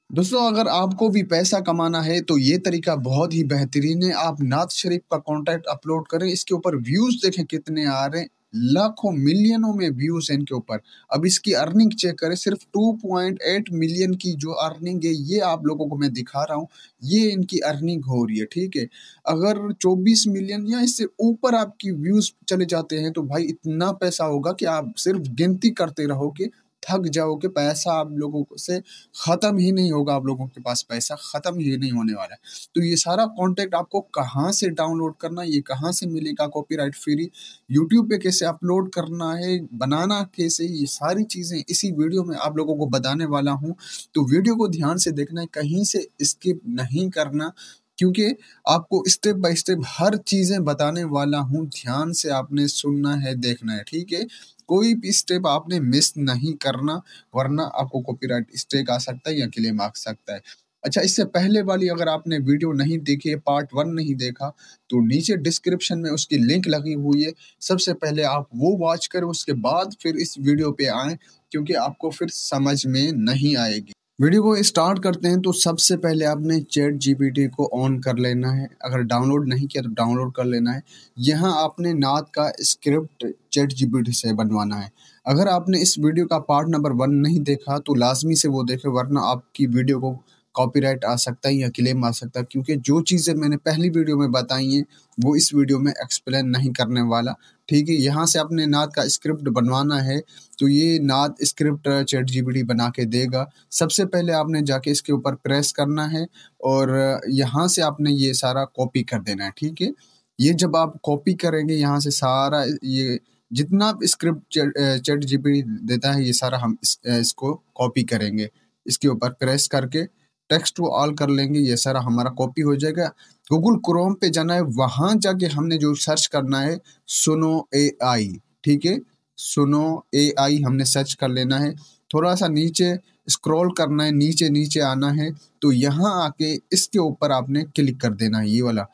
दोस्तों अगर आपको भी पैसा कमाना है तो ये तरीका बहुत ही बेहतरीन है। आप नात शरीफ का कॉन्टेंट अपलोड करें, इसके ऊपर व्यूज देखें कितने आ रहे हैं, लाखों मिलियनों में व्यूज हैं इनके ऊपर। अब इसकी अर्निंग चेक करें, सिर्फ 2.8 मिलियन की जो अर्निंग है ये आप लोगों को मैं दिखा रहा हूँ, ये इनकी अर्निंग हो रही है। ठीक है, अगर 24 मिलियन या इससे ऊपर आपकी व्यूज चले जाते हैं तो भाई इतना पैसा होगा कि आप सिर्फ गिनती करते रहोगे, थक जाओगे। पैसा आप लोगों से खत्म ही नहीं होगा, आप लोगों के पास पैसा खत्म ही नहीं होने वाला है। तो ये सारा कंटेंट आपको कहाँ से डाउनलोड करना, ये कहाँ से मिलेगा कॉपीराइट फ्री, यूट्यूब पे कैसे अपलोड करना है, बनाना कैसे, ये सारी चीजें इसी वीडियो में आप लोगों को बताने वाला हूँ। तो वीडियो को ध्यान से देखना है, कहीं से स्किप नहीं करना, क्योंकि आपको स्टेप बाय स्टेप हर चीजें बताने वाला हूँ। ध्यान से आपने सुनना है, देखना है। ठीक है, कोई भी स्टेप आपने मिस नहीं करना, वरना आपको कॉपीराइट स्ट्राइक आ सकता है या क्लेम आ सकता है। अच्छा, इससे पहले वाली अगर आपने वीडियो नहीं देखी है, पार्ट 1 नहीं देखा, तो नीचे डिस्क्रिप्शन में उसकी लिंक लगी हुई है, सबसे पहले आप वो वॉच करें, उसके बाद फिर इस वीडियो पे आएं, क्योंकि आपको फिर समझ में नहीं आएगी। वीडियो को स्टार्ट करते हैं। तो सबसे पहले आपने चैट जीपीटी को ऑन कर लेना है, अगर डाउनलोड नहीं किया तो डाउनलोड कर लेना है। यहाँ आपने नात का स्क्रिप्ट चैट जीपीटी से बनवाना है। अगर आपने इस वीडियो का पार्ट नंबर 1 नहीं देखा तो लाजमी से वो देखें, वरना आपकी वीडियो को कॉपीराइट आ सकता है या क्लेम आ सकता है, क्योंकि जो चीज़ें मैंने पहली वीडियो में बताई हैं वो इस वीडियो में एक्सप्लेन नहीं करने वाला। ठीक है, यहाँ से अपने नात का स्क्रिप्ट बनवाना है, तो ये नात स्क्रिप्ट चैट जीपीटी बना के देगा। सबसे पहले आपने जाके इसके ऊपर प्रेस करना है और यहाँ से आपने ये सारा कॉपी कर देना है। ठीक है, ये जब आप कॉपी करेंगे यहाँ से सारा, ये जितना स्क्रिप्ट चैट जीपीटी देता है ये सारा हम इसको कॉपी करेंगे। इसके ऊपर प्रेस करके टेक्स्ट टू ऑल कर लेंगे, ये सारा हमारा कॉपी हो जाएगा। गूगल क्रोम पे जाना है, वहाँ जाके हमने जो सर्च करना है सुनो AI। ठीक है, सुनो AI हमने सर्च कर लेना है। थोड़ा सा नीचे स्क्रॉल करना है, नीचे नीचे आना है, तो यहाँ आके इसके ऊपर आपने क्लिक कर देना है, ये वाला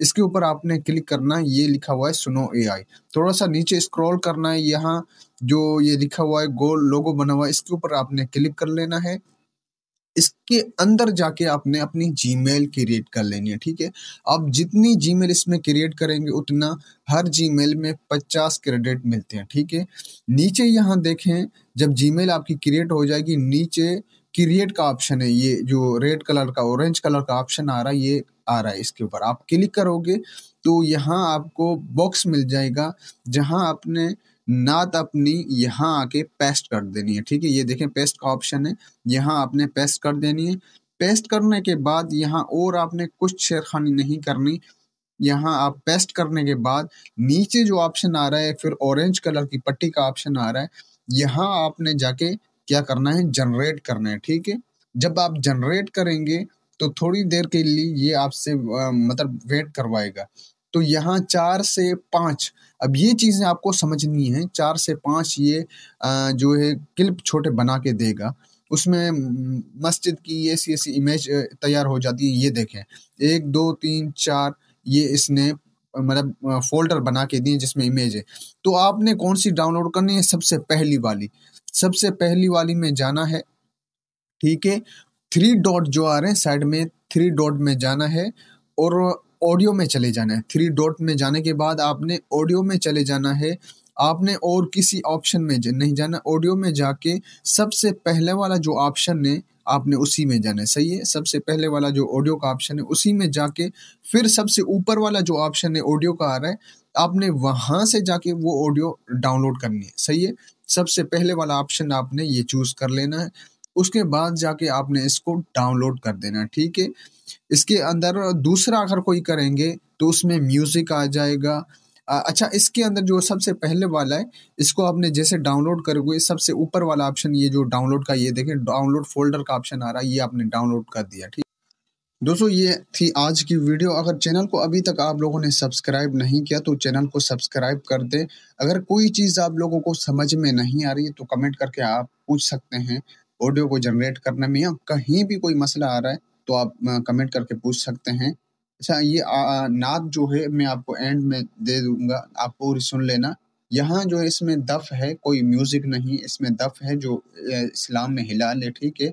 इसके ऊपर आपने क्लिक करना है, ये लिखा हुआ है सुनो AI। थोड़ा सा नीचे स्क्रॉल करना है, यहाँ जो ये लिखा हुआ है गोल लोगो बना हुआ है, इसके ऊपर आपने क्लिक कर लेना है। इसके अंदर जाके आपने अपनी जीमेल क्रिएट कर लेनी है। ठीक है, आप जितनी जीमेल इसमें क्रिएट करेंगे उतना हर जीमेल में 50 क्रेडिट मिलते हैं। ठीक है, नीचे यहाँ देखें, जब जीमेल आपकी क्रिएट हो जाएगी, नीचे क्रिएट का ऑप्शन है, ये जो रेड कलर का ऑरेंज कलर का ऑप्शन आ रहा है, ये आ रहा है, इसके ऊपर आप क्लिक करोगे तो यहाँ आपको बॉक्स मिल जाएगा, जहाँ आपने नात अपनी यहाँ आके पेस्ट कर देनी है। ठीक है, ये देखें पेस्ट का ऑप्शन है, यहाँ आपने पेस्ट कर देनी है। पेस्ट करने के बाद यहाँ और आपने कुछ छेड़खानी नहीं करनी। यहाँ आप पेस्ट करने के बाद नीचे जो ऑप्शन आ रहा है, फिर ऑरेंज कलर की पट्टी का ऑप्शन आ रहा है, यहाँ आपने जाके क्या करना है, जनरेट करना है। ठीक है, जब आप जनरेट करेंगे तो थोड़ी देर के लिए ये आपसे मतलब वेट करवाएगा। तो यहाँ 4 से 5, अब ये चीज़ें आपको समझनी है, 4 से 5 ये जो है क्लिप छोटे बना के देगा। उसमें मस्जिद की ऐसी ऐसी इमेज तैयार हो जाती है। ये देखें 1 2 3 4 ये इसने मतलब फोल्डर बना के दिए जिसमें इमेज है। तो आपने कौन सी डाउनलोड करनी है, सबसे पहली वाली में जाना है। ठीक है, 3 डॉट जो आ रहे हैं साइड में, 3 डॉट में जाना है और ऑडियो में चले जाना है। 3 डॉट में जाने के बाद आपने ऑडियो में चले जाना है, आपने और किसी ऑप्शन में नहीं जाना। ऑडियो में जाके सबसे पहले वाला जो ऑप्शन है आपने उसी में जाना है। सही है, सबसे पहले वाला जो ऑडियो का ऑप्शन है उसी में जाके फिर सबसे ऊपर वाला जो ऑप्शन है ऑडियो का आ रहा है, आपने वहां से जाके वो ऑडियो डाउनलोड करनी है। सही है, सबसे पहले वाला ऑप्शन आपने ये चूज कर लेना है, उसके बाद जाके आपने इसको डाउनलोड कर देना है। ठीक है, इसके अंदर दूसरा अगर कोई करेंगे तो उसमें म्यूजिक आ जाएगा। अच्छा, इसके अंदर जो सबसे पहले वाला है, इसको आपने जैसे डाउनलोड करोगे, सबसे ऊपर वाला ऑप्शन ये जो डाउनलोड का, ये देखें डाउनलोड फोल्डर का ऑप्शन आ रहा है, ये आपने डाउनलोड कर दिया। ठीक दोस्तों, ये थी आज की वीडियो। अगर चैनल को अभी तक आप लोगों ने सब्सक्राइब नहीं किया तो चैनल को सब्सक्राइब कर दें। अगर कोई चीज़ आप लोगों को समझ में नहीं आ रही है तो कमेंट करके आप पूछ सकते हैं। ऑडियो को जनरेट करने में या कहीं भी कोई मसला आ रहा है तो आप कमेंट करके पूछ सकते हैं। अच्छा, ये नात जो है मैं आपको एंड में दे दूंगा, आप पूरी सुन लेना। यहाँ जो है इसमें दफ है, कोई म्यूजिक नहीं, इसमें दफ है जो इस्लाम में हिलाल है। ठीक है,